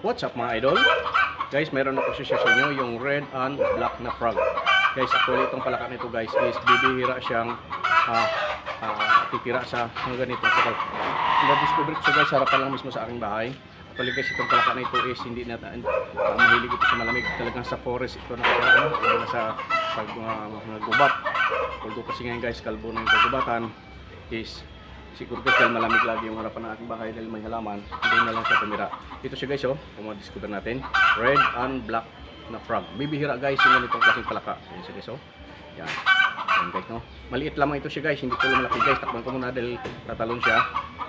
What's up mga idol? Guys, meron ako siya sa inyo yung red and black na frog. Guys, actually itong palaka nito guys is bibihira siyang titira sa ganitong sakal. Na-discover ko siya guys, harapan lang mismo sa aking bahay. Actually guys, itong palaka na ito is hindi na mahilig ito sa malamig. Talagang sa forest ito nakakita sa mga gubat. Although kasi ngayon guys, kalbo na yung kagubatan is siguro guys dahil malamig lagi yung harapan ng aking bahay dahil may halaman, hindi na lang siya tumira. Ito siya guys, oh, kung madiskutan natin, red and black na frog. Bibihira guys yung ganitong klaseng palaka. Yan siya guys, oh. Yan. Yan guys, no. Maliit lamang ito siya guys, hindi ko malaki guys. Takpan ko muna dahil tatalon siya.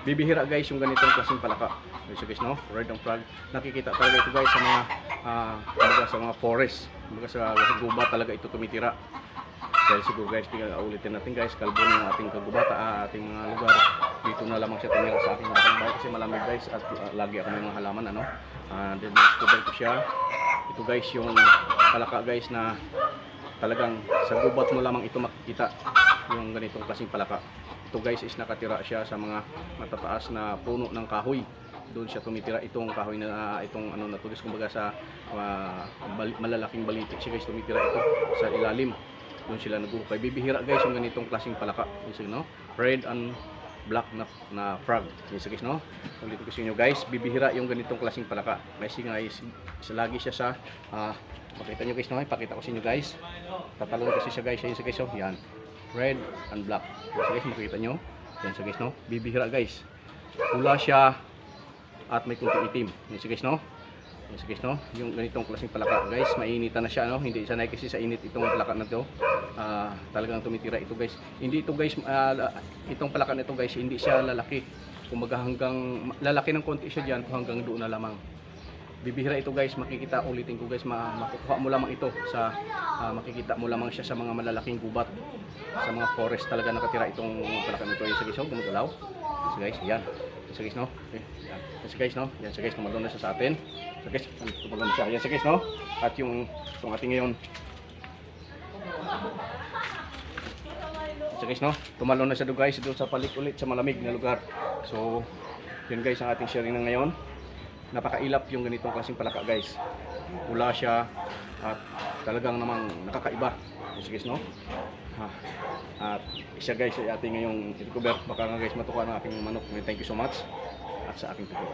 Bibihira guys yung ganitong klaseng palaka. Yan siya guys, no. Red and frog. Nakikita talaga ito guys sa mga forest. Sa gubat talaga ito tumitira. Dahil siguro guys, ulitin natin guys, kalbo ng ating kagubata, ating mga lugar. Dito na lamang siya tumira sa aking bahay kasi malamig guys at lagi ako may mga halaman ano. Then discover ko siya. Ito guys yung palaka guys na talagang sa gubat mo lamang ito makikita yung ganitong klaseng palaka. Ito guys is nakatira siya sa mga matataas na puno ng kahoy. Doon siya tumitira itong kahoy na itong ano na tulis kumbaga sa malalaking balitik siya guys tumitira ito sa ilalim. Doon sila nagbuhukay. Bibihira guys yung ganitong klaseng palaka. Yung no? Red and black na frog. Yung guys, no? Ulit ko sa inyo guys, bibihira yung ganitong klaseng palaka. Kasi guys, lagi siya sa makita nyo guys, no? Ipakita ko sa inyo guys. Tatalon kasi siya guys. Yung guys, oh. Yan. Red and black. Yung guys, makita nyo. Yan siya guys, no? Bibihira guys. Pula siya at may kunting itim. Yung guys, no? Yes guys, no? Yung ganitong klaseng palaka guys, mainitan na siya no, hindi sanay kasi sa init itong palaka na to. Talagang tumitira ito guys. Hindi ito guys, itong palaka na ito guys, hindi siya lalaki. Kumbaga hanggang lalaki ng konti siya diyan hanggang doon na lamang. Bibihira ito guys, makikita ulitin ko guys, makukuha mo lamang ito sa makikita mo lamang siya sa mga malalaking gubat. Sa mga forest talaga nakatira itong palaka nito. Yes guys, gumagalaw. Yes guys, yan. Yes guys, no? Okay. Yan. Yes guys, no? Yan guys, tumalon na siya sa atin. So guys, tumalon siya. Yan guys, no? At yung itong ating ngayon. So guys, no? Tumalon na siya doon guys, doon sa palit ulit sa malamig na lugar. So, yun guys ang ating sharing na ngayon. Napakailap yung ganitong klaseng palaka guys. Pula siya at talagang namang nakakaiba. Yes guys, no? At isa guys ay ating ngayong i-cover. Baka nga guys matukuha ng aking manok. Thank you so much at sa aking tutuwa.